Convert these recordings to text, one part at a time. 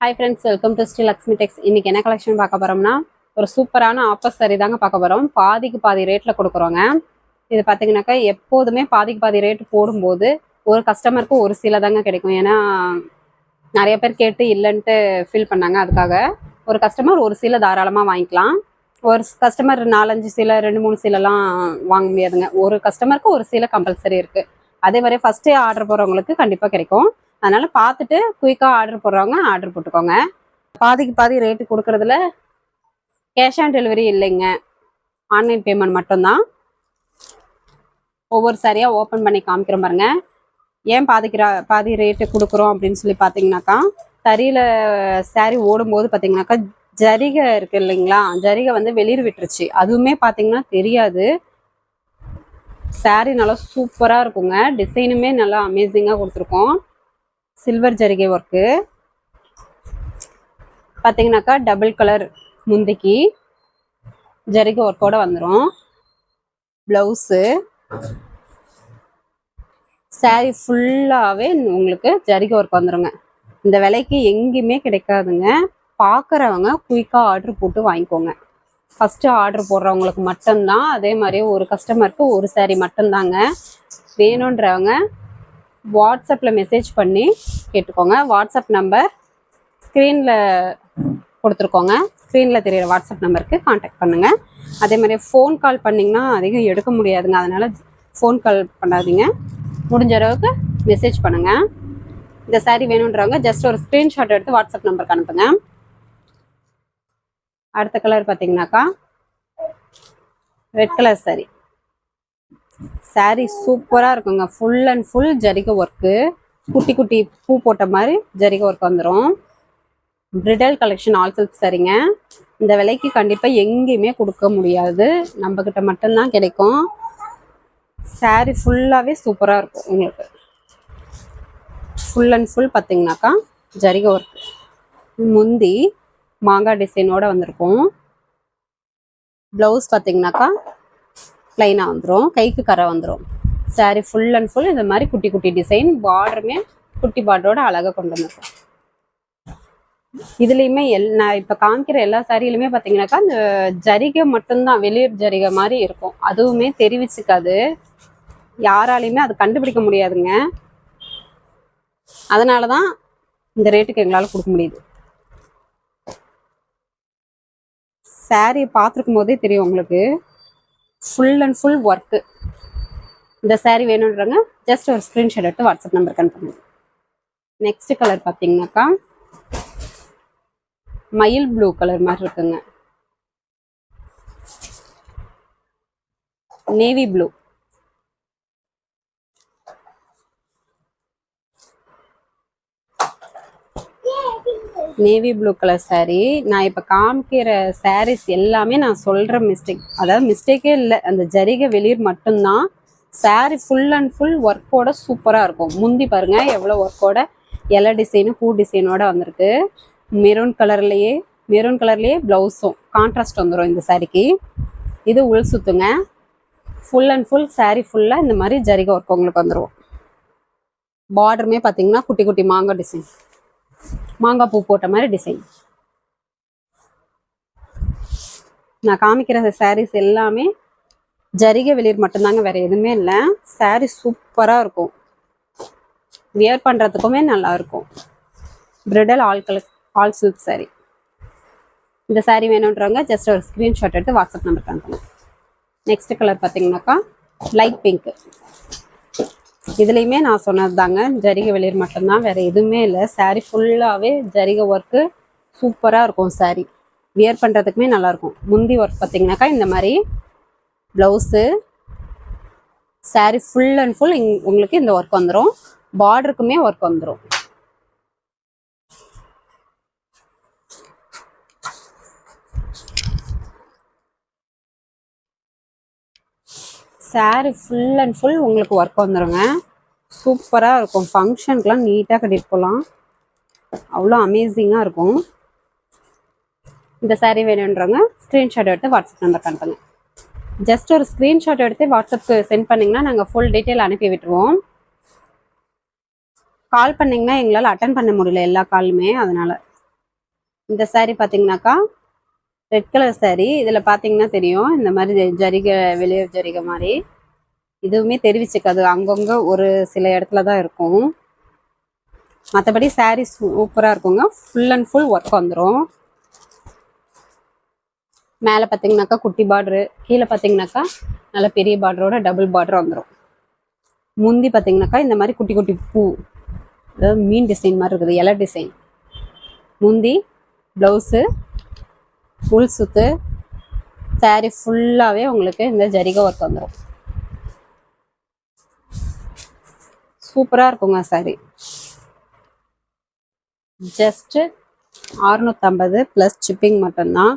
Hi friends, welcome to Sri Lakshmi Tex. இன்னைக்கு என்ன collection பார்க்க போறோம்னா, ஒரு சூப்பரான ஆஃபர் சாரி தாங்க பார்க்க போறோம். பாதிக்கு பாதி ரேட்ல கொடுக்குறோங்க. இது பார்த்தீங்கன்னாக்கா எப்போதுமே பாதிக்கு பாதி ரேட் போடும்போது ஒரு கஸ்டமருக்கு ஒரு சீலை தாங்க கிடைக்கும். ஏன்னா நிறைய பேர் கேட்டு இல்லைன்ட்டு ஃபீல் பண்ணாங்க. அதுக்காக ஒரு கஸ்டமர் ஒரு சீலை தாராளமாக வாங்கிக்கலாம். ஒரு கஸ்டமர் 4-5 சீலை 2-3 சீலைலாம் வாங்க முடியாதுங்க. ஒரு கஸ்டமருக்கு ஒரு சீலை கம்பல்சரி இருக்கு. அதே மாதிரி ஃபர்ஸ்டே ஆர்டர் போடுறவங்களுக்கு கண்டிப்பாக கிடைக்கும். அதனால பார்த்துட்டு குயிக்காக ஆர்டர் போடுறவங்க ஆர்டர் போட்டுக்கோங்க. பாதிக்கு பாதி ரேட்டு கொடுக்கறதுல கேஷ் ஆன் டெலிவரி இல்லைங்க, ஆன்லைன் பேமெண்ட் மட்டும்தான். ஒவ்வொரு சாரியாக ஓப்பன் பண்ணி காமிக்கிற பாருங்க. ஏன் பாதி ரேட்டு கொடுக்குறோம் அப்படின்னு சொல்லி பார்த்தீங்கன்னாக்கா, தறியில் சாரி ஓடும்போது பார்த்தீங்கன்னாக்கா ஜரிகை இருக்கு இல்லைங்களா, ஜரிகை வந்து வெளிர் விட்டுருச்சு. அதுவுமே பார்த்தீங்கன்னா தெரியாது. சாரி நல்லா சூப்பராக இருக்குங்க. டிசைனுமே நல்லா அமேசிங்காக கொடுத்துருக்கோம். சில்வர் ஜரிகை ஒர்க்கு பார்த்தீங்கன்னாக்கா டபுள் கலர் முந்திக்கு ஜரிகை ஒர்க்கோட வந்துடும். ப்ளவுஸு சாரி ஃபுல்லாகவே உங்களுக்கு ஜரிகை ஒர்க் வந்துடுங்க. இந்த விலைக்கு எங்கேயுமே கிடைக்காதுங்க. பார்க்குறவங்க குயிக்காக ஆர்டர் போட்டு வாங்கிக்கோங்க. ஃபஸ்ட்டு ஆர்டர் போடுறவங்களுக்கு மட்டும்தான். அதே மாதிரி ஒரு கஸ்டமருக்கு ஒரு சாரி மட்டும்தாங்க. வேணுன்றவங்க வாட்ஸ்அப்பில் மெசேஜ் பண்ணி கேட்டுக்கோங்க. வாட்ஸ்அப் நம்பர் ஸ்க்ரீனில் கொடுத்துருக்கோங்க. ஸ்க்ரீனில் தெரியிற வாட்ஸ்அப் நம்பருக்கு காண்டாக்ட் பண்ணுங்கள். அதே மாதிரி ஃபோன் கால் பண்ணிங்கன்னா அதிகம் எடுக்க முடியாதுங்க. அதனால் ஃபோன் கால் பண்ணாதீங்க. முடிஞ்ச அளவுக்கு மெசேஜ் பண்ணுங்கள். இந்த சாரீ வேணுன்றவங்க ஜஸ்ட் ஒரு ஸ்க்ரீன்ஷாட் எடுத்து வாட்ஸ்அப் நம்பருக்கு அனுப்புங்க. அடுத்த கலர் பார்த்தீங்கன்னாக்கா ரெட் கலர் சாரீ. சாரீ சூப்பராக இருக்குங்க. ஃபுல் அண்ட் ஃபுல் ஜரிகை ஒர்க்கு, குட்டி குட்டி பூ போட்ட மாதிரி ஜரிகை ஒர்க் வந்துடும். Bridal collection all silk சாரீங்க. இந்த விலைக்கு கண்டிப்பாக எங்கேயுமே கொடுக்க முடியாது, நம்மக்கிட்ட மட்டும்தான் கிடைக்கும். சாரீ ஃபுல்லாகவே சூப்பராக இருக்கும். உங்களுக்கு ஃபுல் அண்ட் ஃபுல் பார்த்தீங்கன்னாக்கா ஜரிகை ஒர்க். முந்தி மாங்காய் டிசைனோட வந்திருக்கும். ப்ளவுஸ் பார்த்தீங்கன்னாக்கா ப்ளைனாக வந்துடும், கைக்கு கரை வந்துடும். சாரீ ஃபுல் அண்ட் ஃபுல் இந்த மாதிரி குட்டி குட்டி டிசைன், பார்டருமே குட்டி பார்டரோட அழகாக கொண்டு வந்துருக்கும். இதுலேயுமே நான் இப்போ காமிக்கிற எல்லா சாரியிலுமே பார்த்தீங்கன்னாக்கா இந்த ஜரிகை மட்டும்தான் வெளியூர் ஜரிகை மாதிரி இருக்கும். அதுவுமே தெரிவிச்சுக்காது, யாராலையுமே அது கண்டுபிடிக்க முடியாதுங்க. அதனால தான் இந்த ரேட்டுக்கு எங்களால் கொடுக்க முடியுது. சாரியை பார்த்துருக்கும் போதே தெரியும் உங்களுக்கு, ஃபுல் அண்ட் ஃபுல் ஒர்க்கு. இந்த சாரீ வேணுன்றவங்க ஜஸ்ட் ஒரு ஸ்க்ரீன்ஷாட் எடுத்து வாட்ஸ்அப் நம்பருக்கு அனுப்புங்க. நெக்ஸ்ட் கலர் பார்த்தீங்கன்னாக்கா மயில் ப்ளூ கலர் மாதிரி இருக்குங்க. Navy blue. Navy blue colour sari. நான் இப்போ காமிக்கிற சாரீஸ் எல்லாமே நான் சொல்கிற மிஸ்டேக், அதாவது மிஸ்டேக்கே இல்லை, அந்த ஜரிகை வெளியூர் மட்டும்தான். சாரீ ஃபுல் அண்ட் ஃபுல் ஒர்க்கோட சூப்பராக இருக்கும். முந்தி பாருங்கள் எவ்வளோ ஒர்க்கோட இலை டிசைனு பூ டிசைனோட வந்திருக்கு. மெரூன் கலர்லேயே ப்ளவுஸும் கான்ட்ராஸ்ட் வந்துடும் இந்த சாரீக்கு. இது உள் சுத்துங்க. ஃபுல் அண்ட் ஃபுல் சாரீ ஃபுல்லாக இந்த மாதிரி ஜரிகை ஒர்க் உங்களுக்கு வந்துடும். பார்டருமே பார்த்தீங்கன்னா குட்டி குட்டி மாங்காய் டிசைன், மாங்காய் பூ போட்ட மாதிரி டிசைன். நான் காமிக்கிற சாரீஸ் எல்லாமே ஜரிகை வெளியூர் மட்டும்தாங்க, வேற எதுவுமே இல்லை. சாரீ சூப்பராக இருக்கும், வியர் பண்ணுறதுக்குமே நல்லா இருக்கும். Bridal all silk sari. இந்த சாரீ வேணுன்றவங்க ஜஸ்ட் ஒரு ஸ்க்ரீன்ஷாட் எடுத்து வாட்ஸ்அப் நம்பருக்கு அனுப்பணும். நெக்ஸ்ட் கலர் பார்த்தீங்கன்னாக்கா லைட் பிங்க். இதுலேயுமே நான் சொன்னது தாங்க, ஜரிகை வெளியூர் மட்டும்தான், வேற எதுவுமே இல்லை. சாரீ ஃபுல்லாகவே ஜரிகை ஒர்க்கு சூப்பராக இருக்கும். சாரீ வியர் பண்ணுறதுக்குமே நல்லாயிருக்கும். முந்தி ஒர்க் பார்த்தீங்கன்னாக்கா இந்த மாதிரி blouse, sari full and full உங்களுக்கு இந்த ஒர்க் வந்துடும். பார்டருக்குமே ஒர்க் வந்துடும். சாரீ ஃபுல் அண்ட் ஃபுல் உங்களுக்கு ஒர்க் வந்துடுங்க. சூப்பராக இருக்கும். ஃபங்க்ஷனுக்குலாம் நீட்டாக கட்டிட்டு போகலாம், அவ்வளோ அமேசிங்காக இருக்கும். இந்த சாரீ வேணுன்றவங்க ஸ்க்ரீன்ஷாட் எடுத்து வாட்ஸ்அப் நம்பருக்கு அனுப்புங்க. ஜஸ்ட் ஒரு ஸ்க்ரீன்ஷாட் எடுத்து வாட்ஸ்அப்புக்கு சென்ட் பண்ணிங்கன்னா நாங்கள் ஃபுல் டீட்டெயில் அனுப்பி விட்டுருவோம். கால் பண்ணிங்கன்னா எங்களால் அட்டன் பண்ண முடியல எல்லா காலுமே, அதனால் இந்த saree பார்த்தீங்கன்னாக்கா ரெட் கலர் saree. இதில் பார்த்தீங்கன்னா தெரியும் இந்த மாதிரி ஜரிகை வெளியர் ஜரிகை மாதிரி. இதுவுமே தெரிவிச்சுக்காது, அங்கங்க ஒரு சில இடத்துல தான் இருக்கும். மற்றபடி saree சூப்பராக இருக்குங்க. ஃபுல் அண்ட் ஃபுல் ஒர்க் வந்துடும். மேலே பார்த்தீங்கன்னாக்கா குட்டி பார்டரு, கீழே பார்த்தீங்கன்னாக்கா நல்ல பெரிய பார்டரோட டபுள் பார்டர் வந்துடும். முந்தி பார்த்தீங்கன்னாக்கா இந்த மாதிரி குட்டி குட்டி பூ, அதாவது மீன் டிசைன் மாதிரி இருக்குது, இலை டிசைன். முந்தி, ப்ளவுஸு, உள் சுத்து, saree ஃபுல்லாகவே உங்களுக்கு இந்த ஜரிகை ஒர்க் வந்துடும். சூப்பராக இருக்குங்க saree. ஜஸ்ட்டு 650 ப்ளஸ் ஷிப்பிங் மட்டும்தான்.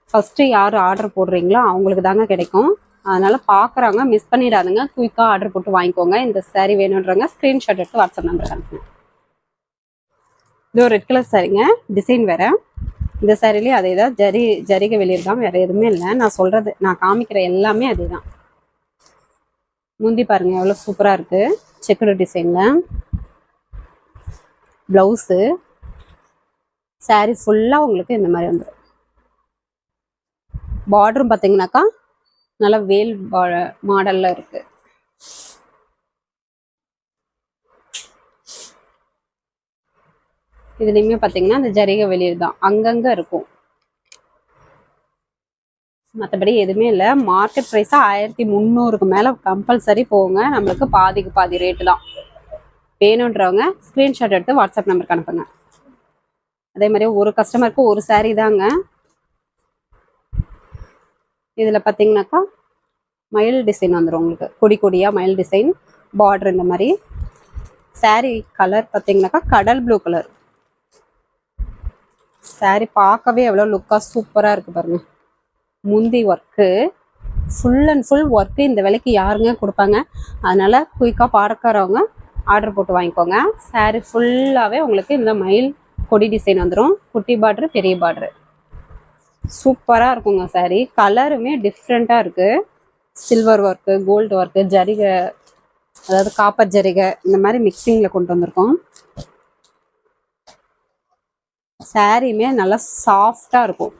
ஃபஸ்ட்டு யார் ஆர்டர் போடுறீங்களோ அவங்களுக்கு தாங்க கிடைக்கும். அதனால் பார்க்குறாங்க, மிஸ் பண்ணிடாதுங்க. குயிக்காக ஆர்டர் போட்டு வாங்கிக்கோங்க. இந்த saree வேணுன்றவங்க ஸ்க்ரீன்ஷாட் எடுத்து வாட்ஸ்அப் நம்பருக்கு அனுப்புங்க. இது ஒரு ரெட் கலர் சாரீங்க, டிசைன் வேறு. இந்த சாரிலேயே அதே தான், ஜரிகை வெளியில் தான், வேறு எதுவுமே இல்லை. நான் சொல்கிறது, நான் காமிக்கிற எல்லாமே அதே தான். முந்தி பாருங்கள் எவ்வளோ சூப்பராக இருக்குது, செக்குடு டிசைனில். ப்ளவுஸு, saree ஃபுல்லாக உங்களுக்கு இந்த மாதிரி வந்துடும். பார்டரும் பார்த்தீங்கன்னாக்கா நல்லா வேல் மாடலில் இருக்குது. இதுலேயுமே பார்த்தீங்கன்னா இந்த ஜரிகை வெளியில் தான், அங்கங்கே இருக்கும். மற்றபடி எதுவுமே இல்லை. மார்க்கெட் ப்ரைஸாக 1300க்கு மேலே கம்பல்சரி போங்க. நம்மளுக்கு பாதிக்கு பாதி ரேட்டு தான். வேணுன்றவங்க ஸ்க்ரீன்ஷாட் எடுத்து வாட்ஸ்அப் நம்பருக்கு அனுப்புங்க. அதே மாதிரி ஒரு கஸ்டமருக்கு ஒரு saree தாங்க. இதில் பார்த்தீங்கன்னாக்கா மயில் டிசைன் வந்துடும் உங்களுக்கு, கொடி கொடியாக மயில் டிசைன், பார்டர் இந்த மாதிரி. saree கலர் பார்த்தீங்கன்னாக்கா கடல் ப்ளூ கலர். saree பார்க்கவே எவ்வளோ லுக்காக சூப்பராக இருக்குது பாருங்கள். முந்தி work, full and full work. இந்த விலைக்கு யாருங்க கொடுப்பாங்க? அதனால் குயிக்காக பார்க்குறவங்க ஆர்டர் போட்டு வாங்கிக்கோங்க. saree ஃபுல்லாகவே உங்களுக்கு இந்த மயில் கொடி டிசைன் வந்துடும். குட்டி பார்ட்ரு, பெரிய பார்ட்ரு. சூப்பராக இருக்குங்க saree. கலருமே டிஃப்ரெண்ட்டாக இருக்குது. சில்வர் ஒர்க்கு, கோல்டு ஒர்க்கு, ஜரிகை, அதாவது காப்பர் ஜரிகை, இந்த மாதிரி மிக்சிங்கில் கொண்டு வந்திருக்கோம். சாரியுமே நல்லா சாஃப்டாக இருக்கும்.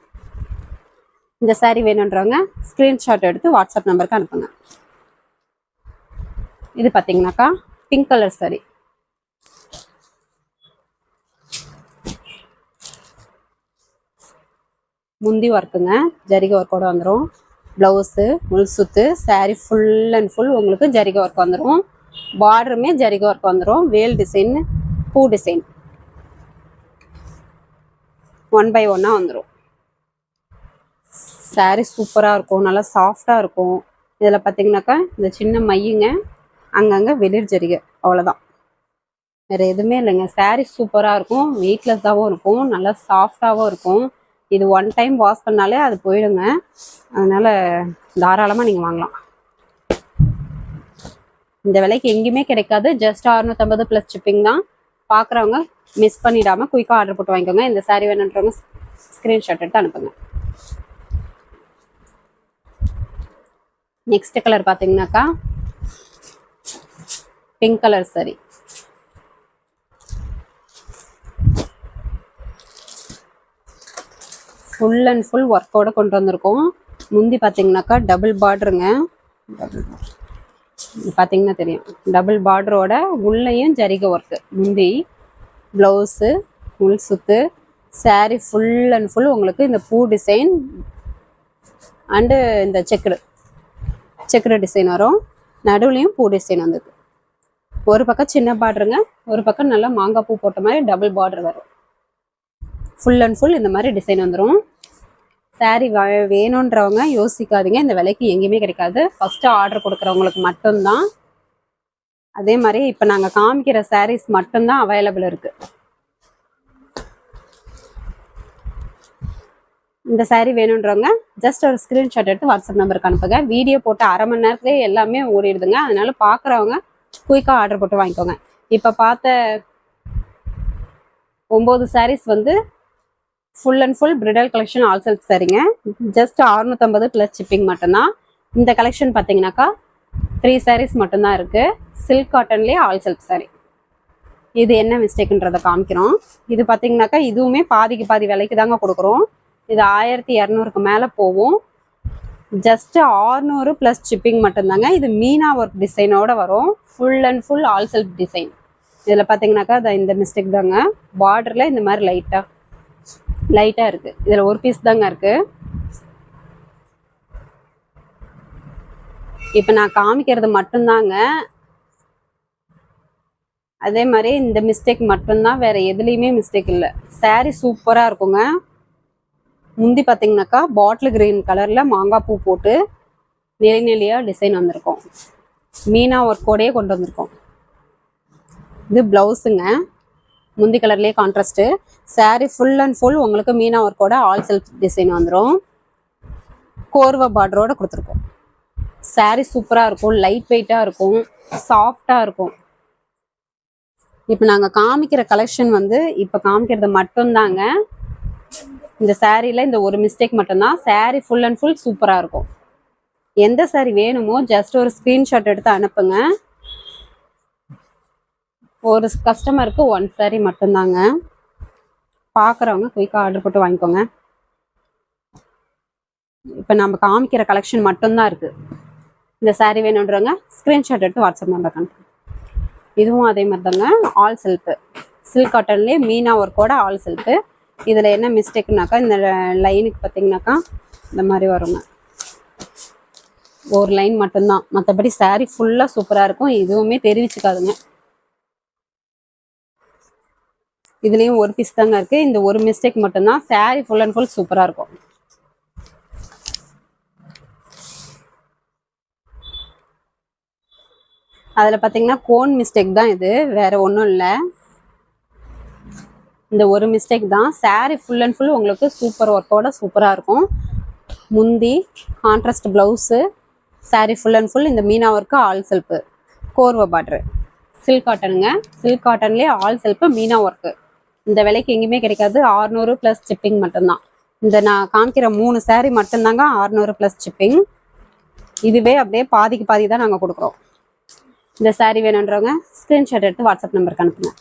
இந்த saree வேணுன்றவங்க ஸ்க்ரீன்ஷாட் எடுத்து வாட்ஸ்அப் நம்பருக்கு அனுப்புங்க. இது பார்த்தீங்கன்னாக்கா பிங்க் கலர் saree. முந்தி ஒர்க்குங்க, ஜரிகை ஒர்க்கோட வந்துடும். ப்ளவுஸு, உள் சுத்து, saree ஃபுல் அண்ட் ஃபுல் உங்களுக்கு ஜரிகை ஒர்க் வந்துடும். பார்டருமே ஜரிகை ஒர்க் வந்துடும். வேல் டிசைன், பூ டிசைன் 1 by 1 வந்துடும். saree சூப்பராக இருக்கும், நல்லா சாஃப்டாக இருக்கும். இதில் பார்த்தீங்கன்னாக்கா இந்த சின்ன மையுங்க, அங்கங்கே வெளிர் ஜரிகை, அவ்வளோதான், வேறு எதுவுமே இல்லைங்க. saree சூப்பராக இருக்கும், வெயிட்லெஸ்ஸாகவும் இருக்கும், நல்லா சாஃப்டாகவும் இருக்கும். இது 1 டைம் வாஷ் பண்ணாலே அது போயிடுங்க. அதனால் தாராளமாக நீங்கள் வாங்கலாம். இந்த விலைக்கு எங்கேயுமே கிடைக்காது. ஜஸ்ட் 650 ப்ளஸ் ஷிப்பிங் தான். பார்க்குறவங்க மிஸ் பண்ணிடாமல் குயிக்காக ஆர்டர் போட்டு வாங்கிக்கோங்க. இந்த saree வேணுன்றவங்க ஸ்க்ரீன்ஷாட் எடுத்து அனுப்புங்க. நெக்ஸ்ட் கலர் பார்த்தீங்கன்னாக்கா pink colour saree. Full and full ஒர்க்கோடு கொண்டு வந்திருக்கோம். முந்தி பார்த்தீங்கன்னாக்கா டபுள் பார்டருங்க, பார்த்தீங்கன்னா தெரியும், டபுள் பார்டரோட உள்ளேயும் ஜரிகை ஒர்க்கு. முந்தி, ப்ளவுஸு, உள் சுத்து, saree ஃபுல் அண்ட் ஃபுல் உங்களுக்கு இந்த பூ டிசைன் அண்டு இந்த செக்குடு டிசைன் வரும். நடுவுலையும் பூ டிசைன் வந்திருக்கு. ஒரு பக்கம் சின்ன பார்டருங்க, ஒரு பக்கம் நல்லா மாங்காய் பூ போட்ட மாதிரி டபுள் பார்டர் வரும். ஃபுல் அண்ட் ஃபுல் இந்த மாதிரி டிசைன் வந்துடும். saree வேணுன்றவங்க யோசிக்காதீங்க, இந்த விலைக்கு எங்கேயுமே கிடைக்காது. ஃபஸ்ட்டு ஆர்டர் கொடுக்குறவங்களுக்கு மட்டும்தான். அதே மாதிரி இப்போ நாங்கள் காமிக்கிற sarees மட்டும்தான் அவைலபிள் இருக்குது. இந்த saree வேணுன்றவங்க ஜஸ்ட் ஒரு ஸ்க்ரீன்ஷாட் எடுத்து வாட்ஸ்அப் நம்பருக்கு அனுப்புங்க. வீடியோ போட்டு அரை மணி நேரத்துலேயே எல்லாமே ஓடிடுதுங்க. அதனால பார்க்குறவங்க குயிக்காக ஆர்டர் போட்டு வாங்கிக்கோங்க. இப்போ பார்த்த 9 sarees வந்து full and full bridal collection all silk சாரீங்க. ஜஸ்ட் 650 ப்ளஸ் ஷிப்பிங் மட்டும்தான். இந்த கலெக்ஷன் பார்த்தீங்கன்னாக்கா 3 sarees மட்டும்தான் இருக்குது. சில்க் காட்டன்லேயே ஆல் சில்க் சாரீ. இது என்ன மிஸ்டேக்குன்றதை காமிக்கிறோம். இது பார்த்தீங்கன்னாக்கா இதுவுமே பாதிக்கு பாதி விலைக்கு தாங்க கொடுக்குறோம். இது 1200க்கு மேலே போகும். ஜஸ்ட் 600 ப்ளஸ் ஷிப்பிங் மட்டும்தாங்க. இது மீனா ஒர்க் டிசைனோட வரும். Full and full all self design. இதில் பார்த்தீங்கன்னாக்கா இந்த மிஸ்டேக் தாங்க. பார்டரில் இந்த மாதிரி லைட்டாக இருக்குது. இதில் ஒரு பீஸ் தாங்க இருக்குது. இப்போ நான் காமிக்கிறது மட்டும்தாங்க. அதே மாதிரி இந்த மிஸ்டேக் மட்டும்தான், வேறு எதுலேயுமே மிஸ்டேக் இல்லை. சாரீ சூப்பராக இருக்குங்க. முந்தி பார்த்தீங்கன்னாக்கா பாட்டில் கிரீன் கலரில் மாங்காய் பூ போட்டு நெளியாக டிசைன் வந்திருக்கோம். மீனா ஒர்க்கோடையே கொண்டு வந்திருக்கோம். இது ப்ளவுஸுங்க. முந்தி கலர்லேயே contrast. Sari full and full உங்களுக்கு மீனா ஒர்க்கோட ஆல் செல்ஃப் டிசைன் வந்துடும். கோர்வா பார்டரோட கொடுத்துருக்கோம். சாரீ சூப்பராக இருக்கும். லைட் வெயிட்டாக இருக்கும். சாஃப்டாக இருக்கும். இப்போ நாங்கள் காமிக்கிற கலெக்ஷன் இப்போ காமிக்கிறது மட்டும்தாங்க. இந்த சாரியில் இந்த ஒரு மிஸ்டேக் மட்டும்தான். சாரீ ஃபுல் அண்ட் ஃபுல் சூப்பராக இருக்கும். எந்த சாரீ வேணுமோ ஜஸ்ட் ஒரு ஸ்க்ரீன்ஷாட் எடுத்து அனுப்புங்க. ஒரு கஸ்டமருக்கு 1 சாரீ மட்டும்தாங்க. பார்க்குறவங்க குயிக்காக ஆர்டர் போட்டு வாங்கிக்கோங்க. இப்போ நம்ம காமிக்கிற கலெக்ஷன் மட்டும்தான் இருக்குது. இந்த சாரீ வேணுன்றவங்க ஸ்க்ரீன்ஷாட் எடுத்து வாட்ஸ்அப் நம்பருக்கு அனுப்புங்க. இதுவும் அதே மாதிரி தாங்க. ஆல் செல்ஃபு சில்க் காட்டன்லேயே மீனா ஒர்க்கோட ஆல் செல்ஃபு. இதில் என்ன மிஸ்டேக்குனாக்கா இந்த லைனுக்கு பார்த்தீங்கன்னாக்கா இந்த மாதிரி வருங்க. ஒரு லைன் மட்டும்தான். மற்றபடி சாரீ ஃபுல்லாக சூப்பராக இருக்கும். இதுவுமே தெரிவிச்சுக்காதுங்க. இதுலேயும் ஒரு பீஸ் தாங்க இருக்குது. இந்த ஒரு மிஸ்டேக் மட்டும்தான். சாரீ ஃபுல் அண்ட் ஃபுல் சூப்பராக இருக்கும். அதில் பார்த்தீங்கன்னா கோன் மிஸ்டேக் தான். இது வேறு ஒன்றும் இல்லை. இந்த ஒரு மிஸ்டேக் தான். சாரீ ஃபுல் அண்ட் ஃபுல் உங்களுக்கு சூப்பர் ஒர்க்கோட சூப்பராக இருக்கும். முந்தி contrast blouse. Sari full and full இந்த மீனா ஒர்க்கு ஆல் செல்ஃபு கோர்வா பார்டரு. சில்க் காட்டனுங்க. சில்க் காட்டன்லேயே ஆல் செல்ஃபு மீனா ஒர்க்கு. இந்த விலைக்கு எங்கேயுமே கிடைக்காது. 600 ப்ளஸ் ஷிப்பிங் மட்டும்தான். இந்த நான் காமிக்கிற 3 சாரீ மட்டும்தாங்க 600 ப்ளஸ் ஷிப்பிங். இதுவே அப்படியே பாதிக்கு பாதி தான் நாங்கள் கொடுக்குறோம். இந்த சாரீ வேணுன்றவங்க ஸ்க்ரீன்ஷாட் எடுத்து வாட்ஸ்அப் நம்பருக்கு அனுப்புங்க.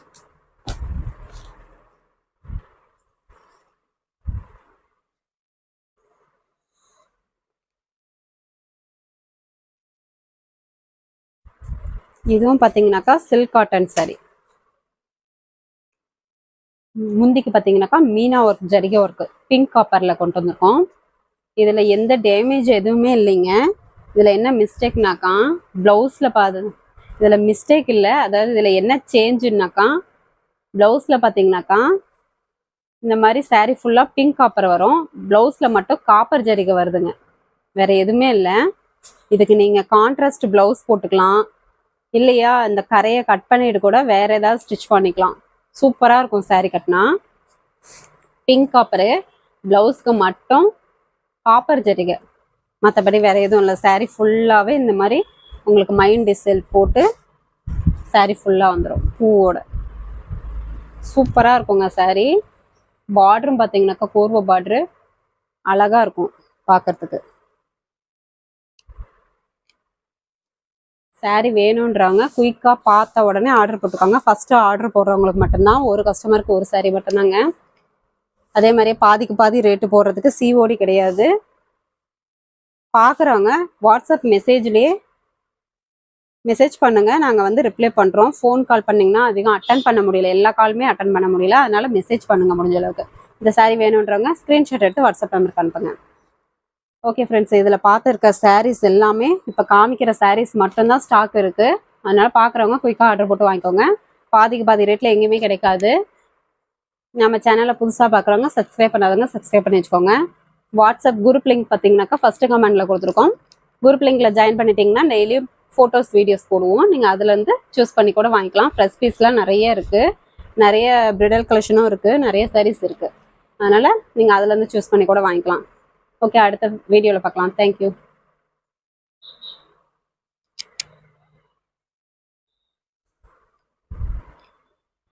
இதுவும் பார்த்தீங்கன்னாக்கா சில்க் காட்டன் சாரீ. முந்திக்கு பார்த்தீங்கன்னாக்கா மீனா ஒர்க் ஜரிகை ஒர்க்கு பிங்க் காப்பரில் கொண்டு வந்திருக்கோம். இதில் எந்த டேமேஜ் எதுவுமே இல்லைங்க. இதில் என்ன மிஸ்டேக்னாக்கா ப்ளவுஸில் இதில் மிஸ்டேக் இல்லை. அதாவது இதில் என்ன சேஞ்சுன்னாக்கா ப்ளவுஸில் பார்த்தீங்கன்னாக்கா இந்த மாதிரி சாரீ ஃபுல்லாக பிங்க் காப்பர் வரும். ப்ளவுஸில் மட்டும் காப்பர் ஜரிகை வருதுங்க. வேறு எதுவுமே இல்லை. இதுக்கு நீங்கள் கான்ட்ராஸ்ட் ப்ளவுஸ் போட்டுக்கலாம். இல்லையா இந்த கரையை கட் பண்ணிட்டு கூட வேற ஏதாவது ஸ்டிச் பண்ணிக்கலாம். சூப்பராக இருக்கும் சாரீ கட்டினா. பிங்க் காப்பரு ப்ளவுஸ்க்கு மட்டும் காப்பர் ஜரிகை. மற்றபடி வேற எதுவும் இல்லை. சாரீ ஃபுல்லாகவே இந்த மாதிரி உங்களுக்கு மைண்ட் டிசைல் போட்டு சாரீ ஃபுல்லாக வந்துடும் பூவோட. சூப்பராக இருக்குங்க சாரீ. பார்டரும் பார்த்தீங்கன்னாக்கா கோர்வா பார்டரு அழகாக இருக்கும் பார்க்கறதுக்கு. சாரீ வேணுன்றவங்க குயிக்காக பார்த்த உடனே ஆர்டர் போட்டுக்காங்க. ஃபஸ்ட்டு ஆர்டர் போடுறவங்களுக்கு மட்டும்தான். ஒரு கஸ்டமருக்கு ஒரு சாரீ மட்டும்தாங்க. அதே மாதிரியே பாதிக்கு பாதி ரேட்டு போடுறதுக்கு சிஓடி கிடையாது. பார்க்குறவங்க வாட்ஸ்அப் மெசேஜ்லேயே மெசேஜ் பண்ணுங்கள். நாங்கள் ரிப்ளை பண்ணுறோம். ஃபோன் கால் பண்ணிங்கன்னா அதிகம் அட்டன் பண்ண முடியல. எல்லா காலுமே அட்டன் பண்ண முடியல. அதனால் மெசேஜ் பண்ணுங்கள் முடிஞ்ச அளவுக்கு. இந்த சாரீ வேணுன்றவங்க ஸ்க்ரீன்ஷாட் எடுத்து வாட்ஸ்அப் நம்பருக்கு அனுப்புங்க. ஓகே ஃப்ரெண்ட்ஸ், இதில் பார்த்துருக்க சாரீஸ் எல்லாமே இப்போ காமிக்கிற சாரீஸ் மட்டும்தான் ஸ்டாக் இருக்குது. அதனால் பார்க்குறவங்க குயிக்காக ஆர்டர் போட்டு வாங்கிக்கோங்க. பாதிக்கு பாதி ரேட்டில் எங்கேயுமே கிடைக்காது. நம்ம சேனலில் புதுசாக பார்க்குறவங்க சப்ஸ்கிரைப் பண்ணாதவங்க சப்ஸ்கிரைப் பண்ணி வச்சுக்கோங்க. வாட்ஸ்அப் குரூப் லிங்க் பார்த்தீங்கன்னாக்கா ஃபஸ்ட்டு கமெண்டில் கொடுத்துருக்கோம். குரூப் லிங்கில் ஜாயின் பண்ணிட்டீங்கன்னா டெய்லியும் ஃபோட்டோஸ் வீடியோஸ் போடுவோம். நீங்கள் அதுலேருந்து சூஸ் பண்ணி கூட வாங்கிக்கலாம். ஃப்ரெஷ் பீஸ்லாம் நிறைய இருக்குது. நிறைய பிரிடல் கலெக்ஷனும் இருக்குது. நிறைய சாரீஸ் இருக்குது. அதனால் நீங்கள் அதுலேருந்து சூஸ் பண்ணி கூட வாங்கிக்கலாம். ஓகே, அடுத்த வீடியோவில் பார்க்கலாம். தேங்க்யூ.